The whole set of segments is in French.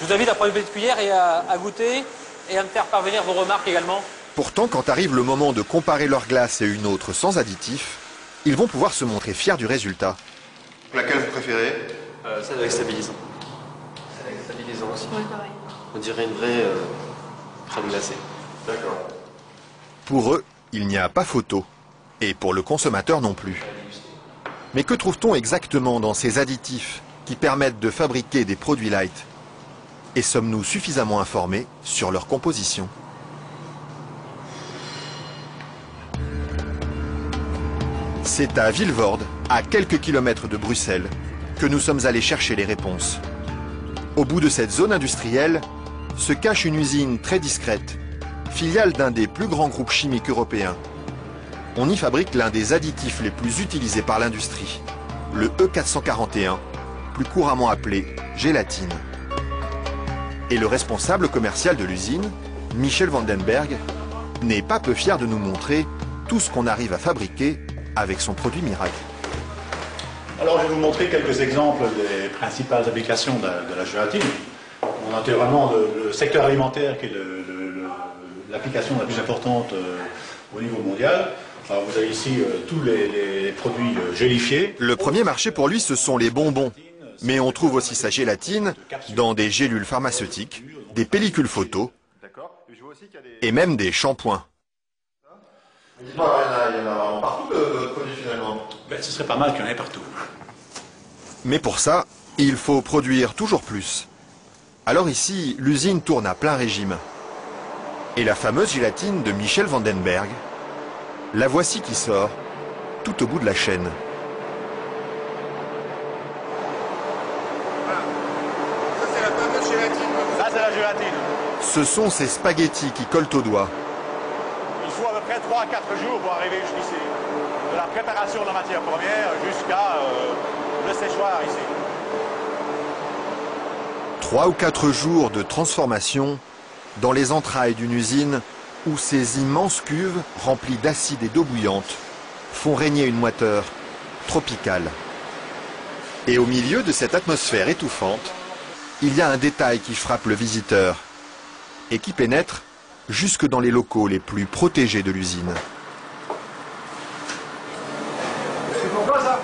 Je vous invite à prendre une petite cuillère et à goûter et à me faire parvenir vos remarques également. Pourtant, quand arrive le moment de comparer leur glace et une autre sans additifs, ils vont pouvoir se montrer fiers du résultat. Laquelle vous préférez? Celle avec stabilisant. Celle avec stabilisant aussi. Oui, pareil. On dirait une vraie crème glacée. D'accord. Pour eux, il n'y a pas photo. Et pour le consommateur non plus. Mais que trouve-t-on exactement dans ces additifs qui permettent de fabriquer des produits light? Et sommes-nous suffisamment informés sur leur composition? C'est à Vilvoorde, à quelques kilomètres de Bruxelles, que nous sommes allés chercher les réponses. Au bout de cette zone industrielle se cache une usine très discrète, filiale d'un des plus grands groupes chimiques européens. On y fabrique l'un des additifs les plus utilisés par l'industrie, le E441, plus couramment appelé gélatine. Et le responsable commercial de l'usine, Michel Vandenberg, n'est pas peu fier de nous montrer tout ce qu'on arrive à fabriquer avec son produit miracle. Alors je vais vous montrer quelques exemples des principales applications de la gélatine. On a naturellement le secteur alimentaire qui est l'application la plus importante au niveau mondial. Alors vous avez ici tous les produits gélifiés. Le premier marché pour lui, ce sont les bonbons. Mais on trouve aussi sa gélatine dans des gélules pharmaceutiques, des pellicules photo et même des shampoings. Dites-moi, il y en a vraiment partout de produits finalement. Ben, ce serait pas mal qu'il y en ait partout. Mais pour ça, il faut produire toujours plus. Alors ici, l'usine tourne à plein régime. Et la fameuse gélatine de Michel Vandenberg, la voici qui sort, tout au bout de la chaîne. Ça c'est la fameuse gélatine. Ça c'est la gélatine. Ce sont ces spaghettis qui collent aux doigts. Il faut à peu près 3 à 4 jours pour arriver jusqu'ici. De la préparation de la matière première jusqu'à le séchoir ici. 3 ou 4 jours de transformation dans les entrailles d'une usine où ces immenses cuves remplies d'acide et d'eau bouillante font régner une moiteur tropicale. Et au milieu de cette atmosphère étouffante, il y a un détail qui frappe le visiteur et qui pénètre jusque dans les locaux les plus protégés de l'usine. C'est pourquoi ça?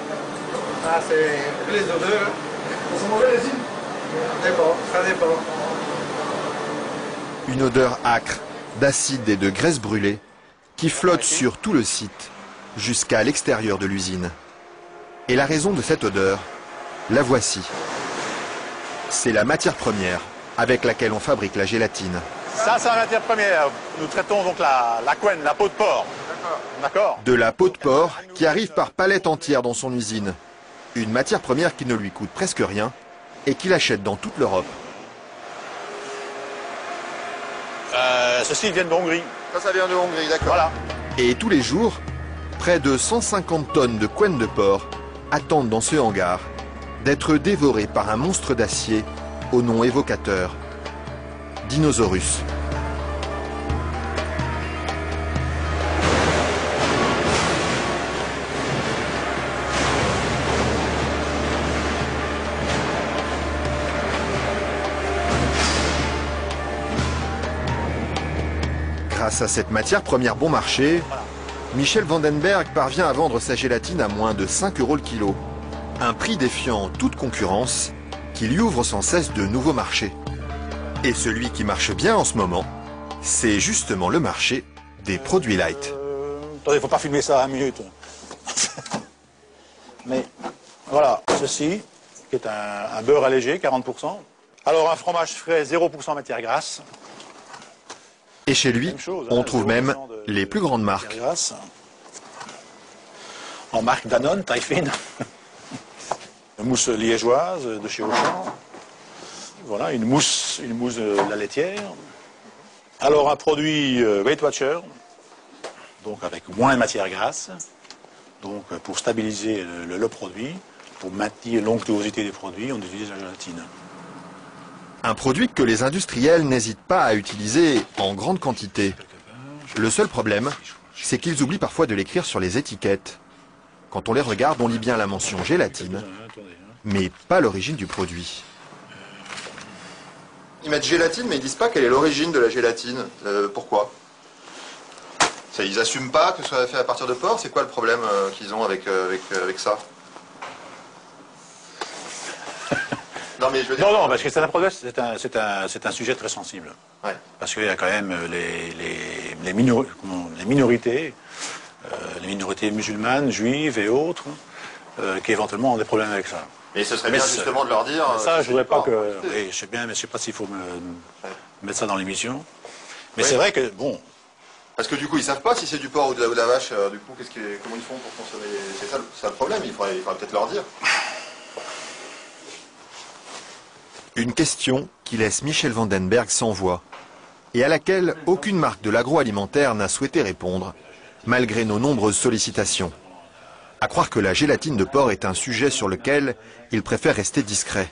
Ah, c'est les odeurs. Elles sont mauvaises les usines? Ça dépend, ça dépend. Une odeur âcre d'acide et de graisse brûlée qui flotte sur tout le site jusqu'à l'extérieur de l'usine. Et la raison de cette odeur, la voici. C'est la matière première avec laquelle on fabrique la gélatine. Ça c'est la matière première. Nous traitons donc la couenne, la peau de porc. D'accord. De la peau de porc qui arrive par palettes entières dans son usine. Une matière première qui ne lui coûte presque rien et qu'il achète dans toute l'Europe. Ceux-ci viennent de Hongrie. Ça vient de Hongrie, d'accord. Voilà. Et tous les jours, près de 150 tonnes de couenne de porc attendent dans ce hangar d'être dévorées par un monstre d'acier au nom évocateur, Dinosaurus. Grâce à cette matière première bon marché, Michel Vandenberg parvient à vendre sa gélatine à moins de 5 € le kilo. Un prix défiant toute concurrence qui lui ouvre sans cesse de nouveaux marchés. Et celui qui marche bien en ce moment, c'est justement le marché des produits light. Attendez, il ne faut pas filmer ça à 1 minute. Mais voilà, ceci, qui est un beurre allégé, 40%. Alors un fromage frais, 0% matière grasse. Et chez lui, Même chose, on hein, trouve 0% même de les plus grandes marques. matière grasse. En marque Danone, taille fine. Une mousse liégeoise de chez Auchan. Voilà, une mousse de la laitière. Alors un produit Weight Watcher, donc avec moins de matière grasse, donc pour stabiliser le produit, pour maintenir l'onctuosité des produits, on utilise la gélatine. Un produit que les industriels n'hésitent pas à utiliser en grande quantité. Le seul problème, c'est qu'ils oublient parfois de l'écrire sur les étiquettes. Quand on les regarde, on lit bien la mention gélatine, mais pas l'origine du produit. Ils mettent gélatine, mais ils disent pas quelle est l'origine de la gélatine. Pourquoi? Ils assument pas que ce soit fait à partir de porc. C'est quoi le problème qu'ils ont avec ça? Non, mais je veux dire... Non, parce que c'est un problème, c'est un sujet très sensible. Ouais. Parce qu'il y a quand même les minorités, les minorités musulmanes, juives et autres, qui éventuellement ont des problèmes avec ça. Mais ce serait bien justement de leur dire... Ça, je voudrais pas que... Oui, je sais bien, mais je sais pas s'il faut mettre ça dans l'émission. Mais c'est vrai que, bon... Parce que du coup, ils savent pas si c'est du porc ou de la vache. Du coup, comment ils font pour consommer? C'est ça le problème, il faudrait peut-être leur dire. Une question qui laisse Michel Vandenberg sans voix et à laquelle aucune marque de l'agroalimentaire n'a souhaité répondre, malgré nos nombreuses sollicitations. À croire que la gélatine de porc est un sujet sur lequel il préfère rester discret.